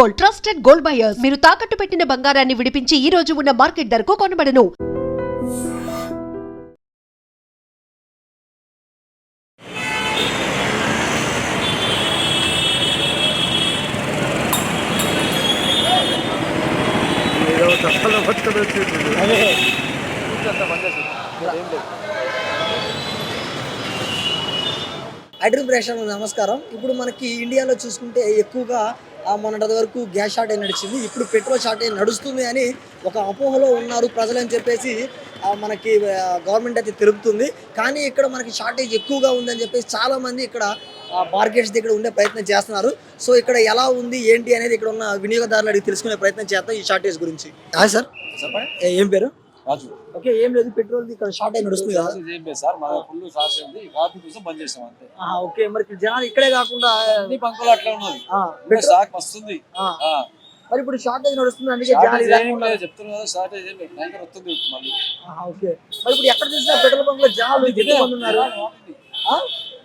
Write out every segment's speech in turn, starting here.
Gold, trusted gold buyers. మీరు తాకట్టు పెట్టిన బంగారాన్ని విడిపించి ఈ రోజు ఉన్న మార్కెట్ ధరకు కొనబడను. ఐడ్రీమ్ ప్రేక్షకులకు నమస్కారం. ఇప్పుడు మనకి ఇండియాలో చూసుకుంటే ఎక్కువగా మొన్నటి వరకు గ్యాస్ షార్టేజ్ నడిచింది. ఇప్పుడు పెట్రోల్ షార్టేజ్ నడుస్తుంది అని ఒక అపోహలో ఉన్నారు ప్రజలు అని చెప్పేసి మనకి గవర్నమెంట్ అయితే తెలుపుతుంది. కానీ ఇక్కడ మనకి షార్టేజ్ ఎక్కువగా ఉందని చెప్పేసి చాలామంది ఇక్కడ మార్కెట్స్ దగ్గర ఉండే ప్రయత్నం చేస్తున్నారు. సో ఇక్కడ ఎలా ఉంది ఏంటి అనేది ఇక్కడ ఉన్న వినియోగదారులు అడిగి తెలుసుకునే ప్రయత్నం చేస్తాం ఈ షార్టేజ్ గురించి. సార్ ఏం పేరు? రాజు. ఓకే, ఏం లేదు, పెట్రోల్ ఇక్కడ షార్టేజ్ నడుస్తుంది కదా సార్, మన ఫుల్ షార్ట్ అయింది, కాఫీ కోసం బంద్ చేస్తాం అంతే. ఓకే, మరి జనాలు ఇక్కడే కాకుండా అన్ని బంకులు అట్లా ఉన్నది, స్టాక్ వస్తుంది. మరి ఇప్పుడు షార్టేజ్ నడుస్తుంది అందుకే చెప్తున్నారు కదా, షార్టేజ్ ఏం లేదు, ట్యాంకర్ వస్తుంది మళ్ళీ. ఓకే, మరి ఇప్పుడు ఎక్కడ చూసినా పెట్రోల్ బంక్ లో జనాలు ఎక్కువ మంది ఉన్నారు.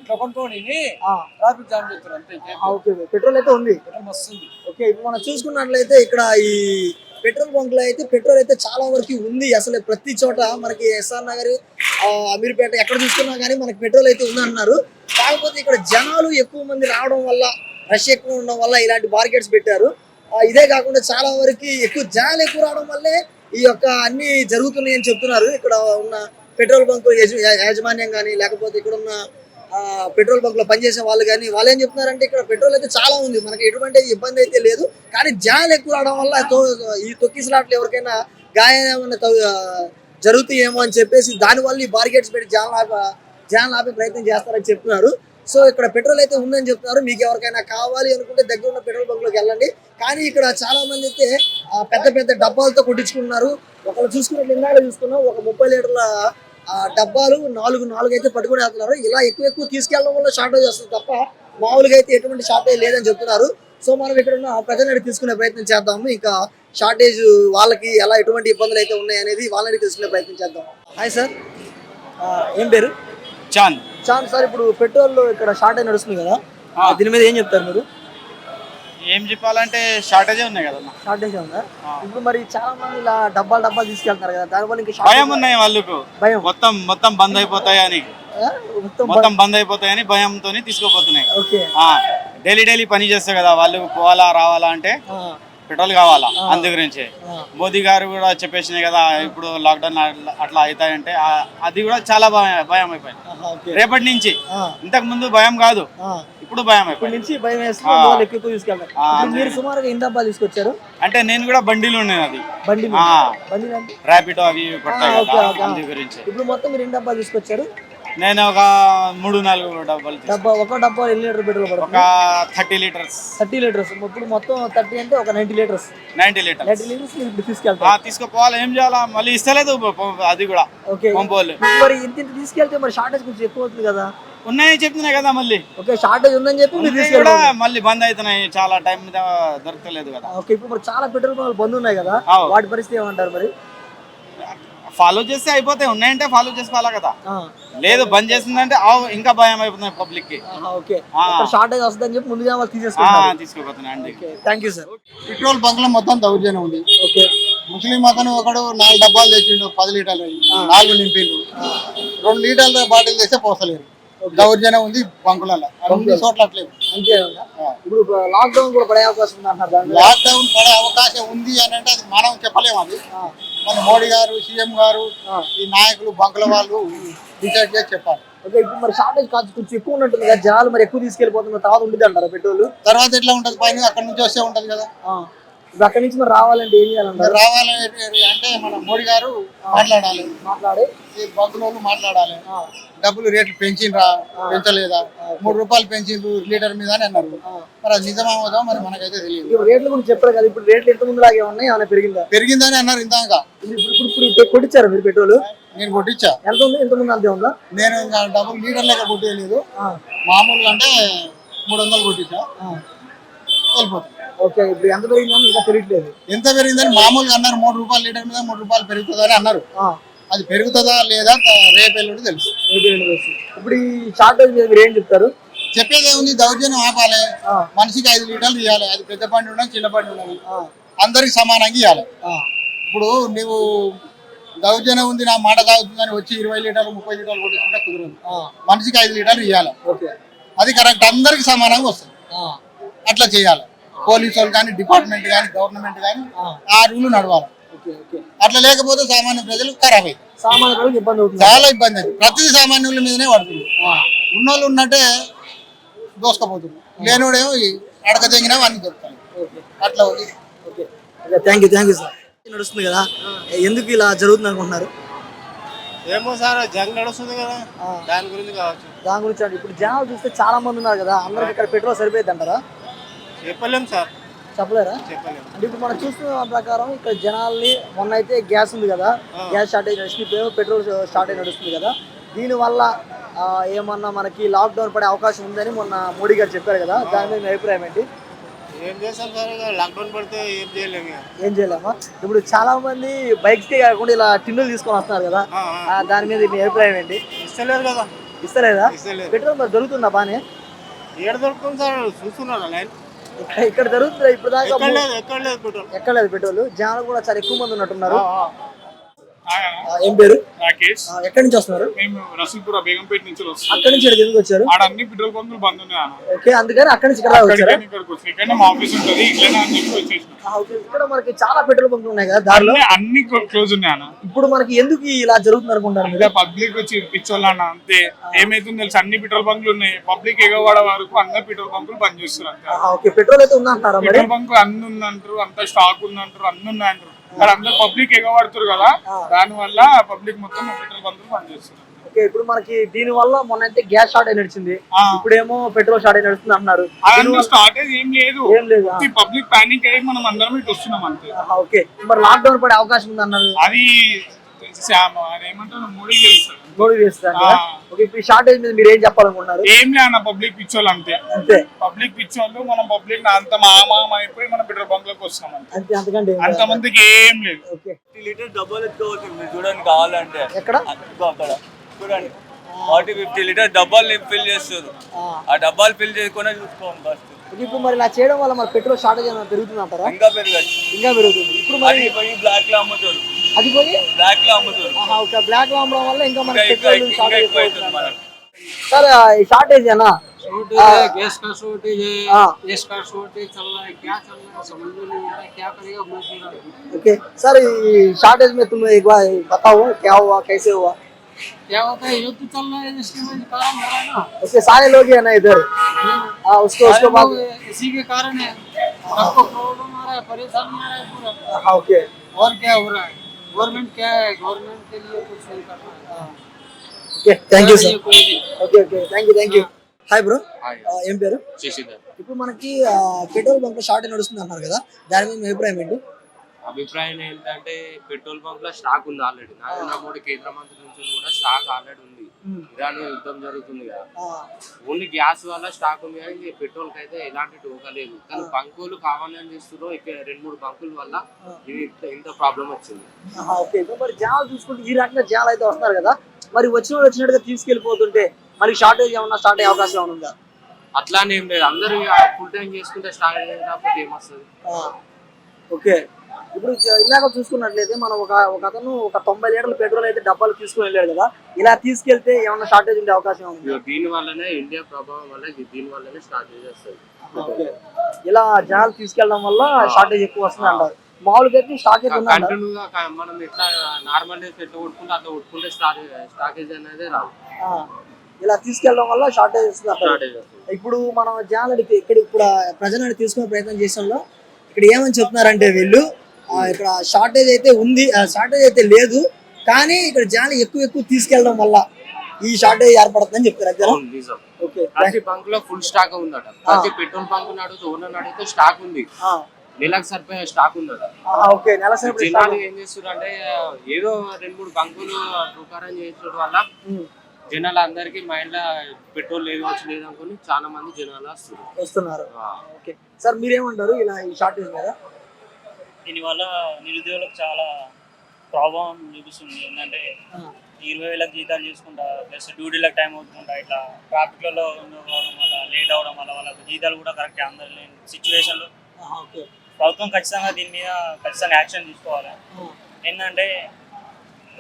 ఇట్లా కొనుక్కోని ట్రాఫిక్ జామ్ చేస్తారు అంతే. ఓకే, పెట్రోల్ అయితే ఉంది, వస్తుంది. ఓకే, ఇప్పుడు మనం చూసుకున్నట్లయితే ఇక్కడ ఈ పెట్రోల్ బంక్ లో అయితే పెట్రోల్ అయితే చాలా వరకు ఉంది. అసలు ప్రతి చోట మనకి ఎస్ఆర్ నగర్, అమీర్పేట ఎక్కడ చూసుకున్నా కానీ మనకి పెట్రోల్ అయితే ఉంది అంటున్నారు. కాకపోతే ఇక్కడ జనాలు ఎక్కువ మంది రావడం వల్ల, రష్ ఎక్కువ ఉండడం వల్ల ఇలాంటి మార్కెట్స్ పెట్టారు. ఇదే కాకుండా చాలా వరకు జనాలు ఎక్కువ రావడం వల్లే ఈ యొక్క అన్ని జరుగుతున్నాయి అని చెప్తున్నారు. ఇక్కడ ఉన్న పెట్రోల్ బంక్ యాజమాన్యం కానీ లేకపోతే ఇక్కడ ఉన్న పెట్రోల్ బంక్ లో పనిచేసే వాళ్ళు కానీ వాళ్ళు ఏం చెప్తున్నారంటే ఇక్కడ పెట్రోల్ అయితే చాలా ఉంది, మనకి ఎటువంటి ఇబ్బంది అయితే లేదు. కానీ జనాలు ఎక్కువ రావడం వల్ల ఈ తొక్కిసలాట్లు ఎవరికైనా గాయం ఏమైనా జరుగుతాయేమో అని చెప్పేసి దానివల్ల ఈ బార్గెట్స్ పెట్టి జనాలు ఆపే ప్రయత్నం చేస్తారని చెప్తున్నారు. సో ఇక్కడ పెట్రోల్ అయితే ఉందని చెప్తున్నారు. మీకు ఎవరికైనా కావాలి అనుకుంటే దగ్గర ఉన్న పెట్రోల్ బంక్ లోకి వెళ్ళండి. కానీ ఇక్కడ చాలా మంది అయితే పెద్ద పెద్ద డబ్బాలతో కొట్టించుకున్నారు. ఒకళ్ళు చూసుకున్నట్లు ఇందాక చూసుకున్నాం, ఒక 30 లీటర్ల డబ్బాలు నాలుగు అయితే పట్టుకుని వెళ్తున్నారు. ఇలా ఎక్కువ తీసుకెళ్ళడం వల్ల షార్టేజ్ వస్తుంది తప్ప మామూలుగా అయితే ఎటువంటి షార్టేజ్ లేదని చెప్తున్నారు. సో మనం ఇక్కడ ఉన్న ప్రజలను తీసుకునే ప్రయత్నం చేద్దాము. ఇంకా షార్టేజ్ వాళ్ళకి ఎలా ఎటువంటి ఇబ్బందులు అయితే ఉన్నాయి అనేది వాళ్ళని తీసుకునే ప్రయత్నం చేద్దాం. హాయ్ సార్, ఏం పేరు? చాన్. సార్, ఇప్పుడు పెట్రోల్ ఇక్కడ షార్టేజ్ నడుస్తుంది కదా, దీని మీద ఏం చెప్తారు మీరు? ఏం చెప్పాలంటే షార్టేజ్ ఉన్నాయి కదా. షార్టేజ్ ఉందా? ఇప్పుడు మరి చాలా మంది ఇలా డబ్బాలు తీసుకెళ్తారు కదా, దానివల్ల ఇంకా భయం ఉన్నాయి వాళ్ళకు, భయం మొత్తం బంద్ అయిపోతాయని, భయంతో తీసుకోపోతున్నాయి. డైలీ పని చేస్తారు కదా వాళ్ళు, పోవాలా రావాలా అంటే పెట్రోల్ కావాలా. అందు గురించి మోదీ గారు కూడా చెప్పేసినాయి కదా, ఇప్పుడు లాక్డౌన్ అట్లా అవుతాయంటే అది కూడా చాలా భయం అయిపోయింది రేపటి నుంచి. ఇంతకు ముందు భయం కాదు, ఇప్పుడు భయం అయిపోయింది. తీసుకొచ్చారు అంటే నేను కూడా బండిలు ఉన్నాయి, అది ర్యాపిడో అవి అందు గురించి. ఇప్పుడు మొత్తం మీరు ఎన్ని డబ్బాలు తీసుకొచ్చారు? నేను ఒక 3-4 డబ్బాలు. ఒక డబ్బా ఎన్ని లీటర్ పెట్రోల్ పడుతుంది? ఒక 30 లీటర్స్. 30 లీటర్స్. ఇప్పుడు మొత్తం 30 అంటే ఒక 90 లీటర్స్. 90 లీటర్స్ ఇప్పుడు తీసుకెళ్తారు. తీసుకుపోవాలి, ఏం చేయాలా, మళ్ళీ ఇస్తలేదు అది కూడా పంపోళ్ళు. మరి ఇంత తీసుకెళ్తే మరి షార్టేజ్ కొంచెం ఎక్కువ అవుతుంది కదా. ఉన్నాయని చెప్తున్నాయి కదా మళ్ళీ. ఓకే, షార్టేజ్ ఉందని చెప్పి కూడా మళ్ళీ బంద్ అవుతున్నాయి, చాలా టైం దొరకలేదు కదా. ఓకే, ఇప్పుడు మరి చాలా పెట్రోల్ బంకులు బంద్ ఉన్నాయి కదా, వాటి పరిస్థితి ఏమంటారు? మరి ఫాలో చేస్తే అయిపోతాయి, ఉన్నాయంటే ఫాలో చేసుకోవాలా కదా. లేదు బంద్ చేసిందంటే ఇంకా భయం అయిపోతుంది పబ్లిక్ కి. షార్టేజ్ వస్తుందని చెప్పి ముందుగా వాళ్ళు తీసుకోపోతున్నాయి. Thank you sir. Petrol bunk లో మొత్తం దౌర్జన్యం ఉంది. ఓకే, ముస్లిం అతను ఒకడు 4 డబ్బాలు తెచ్చిండు, 10 లీటర్లు 4 నింపిండు, 2 లీటర్ల బాటిల్ తెస్తే పోసలేరు. దౌర్జన్యం ఉంది బంకులలో, అన్ని చోట్ల అట్లేదు. అంతే. ఇప్పుడు లాక్డౌన్ కూడా పడే అవకాశం ఉంది అంటారు. లాక్డౌన్ పడే అవకాశం ఉంది అని అంటే అది మనం చెప్పలేము. అది మన మోడీ గారు, సీఎం గారు, ఈ నాయకులు, బంకుల వాళ్ళు డిసైడ్ చేసి చెప్పాలి. ఓకే, ఇప్పుడు మరి షార్టేజ్ కాస్ట్ కొంచెం ఎక్కువ ఉంటుంది కదా, జనాలు మరి ఎక్కువ తీసుకెళ్ళిపోతున్న తర్వాత ఉంటుంది అంటారు పెట్రోల్. తర్వాత ఎట్లా ఉంటుంది, పైన అక్కడ నుంచి వస్తే ఉంటుంది కదా. అక్కడి నుంచి మరి రావాలంటే ఏం చేయాలంటారు? రావాలి అంటే మన మోడీ గారు మాట్లాడి ఈ బంకుల మాట్లాడాలి. డబ్బులు రేట్లు పెంచిండ్రా, పెంచలేదా, 3 రూపాయలు పెంచిండ్రు లీటర్ మీద అని అన్నారు. మరి అది నిజమవుదా మరి మనకైతే తెలియదు. రేట్లు గురించి చెప్పారు కదా, ఇప్పుడు రేట్లు ఎంత ముందు లాగే ఉన్నాయి, ఏమైనా పెరిగిందని అన్నారు ఇందాక. ఇప్పుడు కొట్టించారా మీరు పెట్రోల్? నేను కొట్టించా. ఎంత ఉంది? ఎంత ముందు అంతే ఉందా? నేను డబ్బులు లీటర్ లెక్క కొట్టేయలేదు, మామూలుగా అంటే 300 కొట్టించా, వెళ్ళిపోతుంది. ఓకే, ఇప్పుడు ఎంత పెరిగిందని ఇంకా తెలియట్లేదు. ఎంత పెరిగిందని మామూలుగా అన్నారు, 3 రూపాయలు లీటర్ మీద 3 రూపాయలు పెరుగుతుందని అన్నారు. అది పెరుగుతుందా లేదా రేపు ఎల్లుండి తెలుసు. ఇప్పుడు ఈ షార్టేజ్ మీద మీరు ఏం చెప్తారు? చెప్పేది ఏముంది, దౌర్జన్యం ఆపాలి. మనిషికి 5 లీటర్లు ఇవ్వాలి. అది పెద్ద బండి ఉండదు, చిన్న బండి ఉండదు, అందరికి సమానంగా ఇవ్వాలి. ఇప్పుడు నువ్వు దౌర్జన్యం ఉంది, నా మాట తాగుతుందని వచ్చి 20 లీటర్లు 30 లీటర్లు కొట్టించుకుంటే కుదరదు. మనిషికి 5 లీటర్లు ఇవ్వాలి. అది కరెక్ట్, అందరికి సమానంగా వస్తుంది. అట్లా చేయాలి. పోలీసు వాళ్ళు కానీ, డిపార్ట్మెంట్ కానీ, గవర్నమెంట్ కానీ ఆ రూల్ నడవాలి. అట్లా లేకపోతే సామాన్య ప్రజలు ఖరాబ్ అయ్యి చాలా ఇబ్బంది అవుతుంది. ప్రతి సామాన్యుల మీదనే పడుతుంది. ఉన్నోళ్ళు ఉన్నట్టే దోసుకపోతుంది, లేనివాడేమో అడక తెగినా అన్ని దొరుకుతాయి. అట్లా ఉంది. Thank you sir. నడుస్తుంది కదా, ఎందుకు ఇలా జరుగుతుంది అనుకుంటున్నారు? ఏమో సార్, జంగ్ నడుస్తుంది కదా, దాని గురించి కావచ్చు. దాని గురించి అంటే ఇప్పుడు జనాలు చూస్తే చాలా మంది ఉన్నారు కదా, అందరికి ఇక్కడ పెట్రోల్ సరిపోయింది అంటారా? చెప్పలేము సార్, చెప్పలేరా? చెప్పలేము. అంటే ఇప్పుడు మనం చూస్తున్న ప్రకారం ఇక్కడ జనాల్ని మొన్న అయితే గ్యాస్ ఉంది కదా, గ్యాస్ షార్టేజ్ నడుస్తుంది, పెట్రోల్ షార్టేజ్ నడుస్తుంది కదా, దీనివల్ల ఏమన్నా మనకి లాక్డౌన్ పడే అవకాశం ఉందని మొన్న మోడీ గారు చెప్పారు కదా, దాని మీద మీ అభిప్రాయం ఏంటి? ఏం చేస్తాం సార్, ఇక లాక్డౌన్ పడితే ఏం చేయలేము. ఏం చేయలేమా? ఇప్పుడు చాలా మంది బైక్స్కే కాకుండా ఇలా టిన్నులు తీసుకొని వస్తున్నారు కదా, దాని మీద మీ అభిప్రాయం ఏంటి? ఇస్తలేరు కదా. ఇస్తలేదా? ఇస్తలేరు. పెట్రోల్ మరి దొరుకుతుందా బానే? ఏడ దొరుకుతుంది సార్, చూస్తున్నారా లైన్? ఇక్కడ దొరుకుతుందా ఇప్పుడు దాకా? ఎక్కడ లేదు పెట్రోల్. ఎక్కడ లేదు పెట్రోల్. జనాలు కూడా చాలా ఎక్కువ మంది ఉన్నట్టున్నారు. ఏం పేరు? రాకేష్. ఎక్కడి నుంచి వస్తున్నారు? మేము రసూల్పుర బేగంపేట నుంచి వస్తాం. అక్కడి నుంచి ఇక్కడికి ఎందుకు వచ్చారు? ఆడ అన్ని పెట్రోల్ బంకులు బంద్ ఉన్నాయి అన్న. ఓకే, అందుకని అక్కడి నుంచి ఇక్కడ వచ్చారు. ఇక్కడికి వచ్చి ఇక్కడ మా ఆఫీస్ ఉంటుంది, ఇట్లనే అని చెప్పి వచ్చేసినాం. ఇక్కడ మనకి చాలా పెట్రోల్ బంకులు ఉన్నాయి కదా దారిలో, అన్ని క్లోజ్ ఉన్నాయి అన్న. ఇప్పుడు మనకి ఎందుకు ఇలా జరుగుతుంది అనుకుంటారు మీరు? పబ్లిక్ వచ్చి పిచ్చోళ్ళు అన్న, అంతే. ఏమైతుంది తెలుసు, అన్ని పెట్రోల్ బంకులు ఉన్నాయి, పబ్లిక్ ఎగవాడ వరకు అన్ని పెట్రోల్ బంకులు బంద్ చేస్తారు అంతే. ఓకే, పెట్రోల్ అయితే ఉందంటారా? పెట్రోల్ బంకు అన్ని ఉందంటారు, అంత స్టాక్ ఉందంటారు, అన్ని ఉన్నాయంటారు. మరి అందరు పబ్లిక్ ఎగబడుతారు కదా, దాని వల్ల పబ్లిక్ మొత్తం పెట్రోల్ బంకులు బంద్ చేస్తారు. ఓకే, ఇప్పుడు మనకి దీని వల్ల మొన్న అయితే గ్యాస్ షార్టేజ్ నడిచింది, ఇప్పుడేమో పెట్రోల్ షార్టేజ్ నడుస్తుంది అంటున్నారు. స్టార్టేజ్ ఏం లేదు, ఏం లేదు. పబ్లిక్ పానిక్ అయ్యి మనం అందరం ఇటు వస్తున్నాం అంతే. ఓకే, మరి లాక్డౌన్ పడే అవకాశం ఉంది అన్నారు. అది ఏమంటారు, మోడీ చేస్తారు. మోడీ చేస్తారు. ఓకే, ఇప్పుడు షార్టేజ్ మీద మీరు ఏం చెప్పాలనుకుంటున్నారు? ఏం లే అన్న, పబ్లిక్ పిచ్చోళ్ళు అంతే. అంతే, పబ్లిక్ పిచ్చోళ్ళు. మనం పబ్లిక్ అంత మామ అయిపోయి మనం పెట్రోల్ బంక్ లోకి వస్తాం అంతే, అంతకంటే అంత మందికి ఏం లేదు. ఓకే, లీటర్ డబ్బాలు ఎత్తుకోవచ్చు మీరు చూడండి, కావాలంటే ఎక్కడ అక్కడ చూడండి 40-50 లీటర్ డబ్బాలు ఫిల్ చేస్తారు. ఆ డబ్బాలు ఫిల్ చేసుకునే చూసుకోండి ఫస్ట్. ఇప్పుడు మరి ఇలా చేయడం వల్ల మరి పెట్రోల్ షార్టేజ్ ఏమైనా పెరుగుతుంది అంటారా? ఇంకా పెరగచ్చు, ఇంకా పెరుగుతుంది. ఇప్పుడు మరి పోయి బ్లాక్ లో అమ్ముతారు, అది పోయి బ్లాక్ లో అమ్ముతారు. ఓకే, బ్లాక్ లో అమ్మడం వల్ల ఇంకా మనకి ఇంకా పెట్రోల్ షార్టేజ్ ఎక్కువ అవుతుంది మనకు. सर शॉर्टेज है ना, गैस का शॉर्टेज है, गैस का शॉर्टेज चल रहा है, क्या चल रहा है समझ में नहीं आ रहा है, क्या करेगा मैं। ओके सर, शॉर्टेज में तुम एक बार बताओ क्या हुआ, कैसे हुआ? क्या होता है, युद्ध चल रहा है जिसके वजह कारण हो रहा है ना, उसके सारे लोग है ना इधर, उसको बाद इसी के कारण है आपको प्रॉब्लम आ रहा है, परेशानी आ रहा है पूरा। ओके, और क्या हो रहा है, गवर्नमेंट क्या है, गवर्नमेंट के लिए कुछ नहीं कर रहा है। Okay, thank you sir. Okay okay, thank you. Hi bro, ఏం పేరు? ఇప్పుడు మనకి పెట్రోల్ బంక్ లో షార్టేజ్ నడుస్తుంది అంటున్నారు కదా, దాని మీద మీ అభిప్రాయం ఏంటి? అభిప్రాయం ఏంటంటే పెట్రోల్ బంక్ లో స్టాక్ ఉంది ఆల్రెడీ. నరేంద్ర మోడీ కేంద్ర మంత్రి నుంచి కూడా స్టాక్ ఆల్రెడీ ఉంది. ఇరాన్ యుద్ధం జరుగుతుంది కదా, ఓన్లీ గ్యాస్ వల్ల స్టాక్ ఉంది కానీ పెట్రోల్ కి అయితే ఎలాంటి టోకా లేదు. కానీ బంకులు కావాలని చేస్తున్నారు, ఇక్కడ 2-3 బంకుల వల్ల ఇది ఇంత ప్రాబ్లం వచ్చింది. ఓకే, మరి జనాలు చూసుకుంటే ఈ రకంగా జనాలు అయితే వస్తున్నారు కదా, మరి వచ్చిన వాళ్ళు వచ్చినట్టుగా తీసుకెళ్లిపోతుంటే మరి షార్టేజ్ ఏమన్నా స్టార్ట్ అయ్యే అవకాశం ఏమైనా ఉందా? అట్లానే ఏం లేదు, అందరూ ఫుల్ టైం చేసుకుంటే స్టార్ట్ అయ్యేది కాకపోతే ఏమొస్తుంది. ఓకే, ఇప్పుడు ఇందాక చూసుకున్నట్లయితే మనం ఒక అతను ఒక 90 లీటర్ల పెట్రోల్ అయితే డబ్బాలు తీసుకుని వెళ్ళాడు కదా, ఇలా తీసుకెళ్తే ఏమన్నా షార్టేజ్ ఉండే అవకాశం ఉంది? దీని వల్లనే ఇండియా ప్రభావం వల్ల దీని వల్లనే స్టార్టేజ్ వస్తుంది. ఇలా జనాలు తీసుకెళ్ళడం వల్ల షార్టేజ్ ఎక్కువ వస్తుంది అంటారు. మామూలుగా అయితే స్టాక్ కంటిన్యూగా మనం ఎట్లా నార్మల్ డేస్ ఎట్లా కొట్టుకుంటే అట్లా కొట్టుకుంటే స్టాకేజ్ అనేది రాదు. ఇలా తీసుకెళ్ళడం వల్ల షార్టేజ్ వస్తుంది. ఇప్పుడు మనం జనాలు ఇక్కడ ఇప్పుడు ప్రజలను తీసుకునే ప్రయత్నం చేసాంలో ఇక్కడ ఏమని చెప్తున్నారంటే వీళ్ళు ఇక్కడ షార్టేజ్ అయితే ఉంది, షార్టేజ్ అయితే లేదు, కానీ ఇక్కడ జనాలు ఎక్కువ తీసుకెళ్ళడం వల్ల ఈ షార్టేజ్ ఏర్పడుతుందని చెప్తారు. ప్రతి బంక్ లో ఫుల్ స్టాక్ ఉందట. ప్రతి పెట్రోల్ బంక్ నడుస్తూ ఓనర్ అడిగితే స్టాక్ ఉంది, నెలకు సరిపోయే స్టాక్ ఉందట. జనాలు ఏం చేస్తారు అంటే ఏదో 2-3 బంకులు ప్రకారం చేయించడం వల్ల జనాలు అందరికి మైండ్ లో పెట్రోల్ లేదు అనుకుని చాలా మంది జనాలు వస్తున్నారు. సార్ మీరేమంటారు ఇలా ఈ షార్టేజ్ మీద? దీనివల్ల నిరుద్యోగులకు చాలా ప్రభావం చూపిస్తుంది. ఏంటంటే 20,000 జీతాలు చేసుకుంటా ప్లస్ డ్యూటీలకు టైం అవుతుంటా ఇట్లా ట్రాఫిక్లలో ఉండడం వల్ల లేట్ అవడం వల్ల వాళ్ళకి జీతాలు కూడా కరెక్ట్ అందలేని సిచ్యువేషన్లో ఓకే ప్రభుత్వం ఖచ్చితంగా దీని మీద ఖచ్చితంగా యాక్షన్ తీసుకోవాలి. ఏంటంటే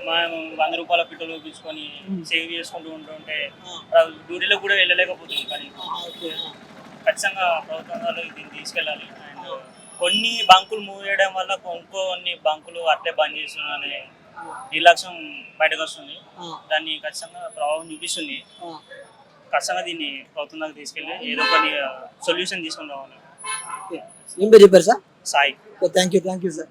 మనం 100 రూపాయల పెట్రోల్ చూపించుకొని సేవ్ చేసుకుంటూ ఉంటుంటే డ్యూటీలో కూడా వెళ్ళలేకపోతున్నాం. కానీ ఖచ్చితంగా ప్రభుత్వం వాళ్ళు దీన్ని తీసుకెళ్ళాలి. అండ్ కొన్ని బంకులు మూవ్ చేయడం వల్ల కొన్ని బంకులు అట్లే బంద్ చేస్తున్నారనే నిర్లక్ష్యం బయటకు వస్తుంది. దాన్ని ఖచ్చితంగా ప్రభావం చూపిస్తుంది. ఖచ్చితంగా దీన్ని ప్రభుత్వం దాకా తీసుకెళ్ళి ఏదో కొన్ని సొల్యూషన్ తీసుకుని రావాలి. ఏం పేరు చెప్పారు sir? Sai. Thank you sir.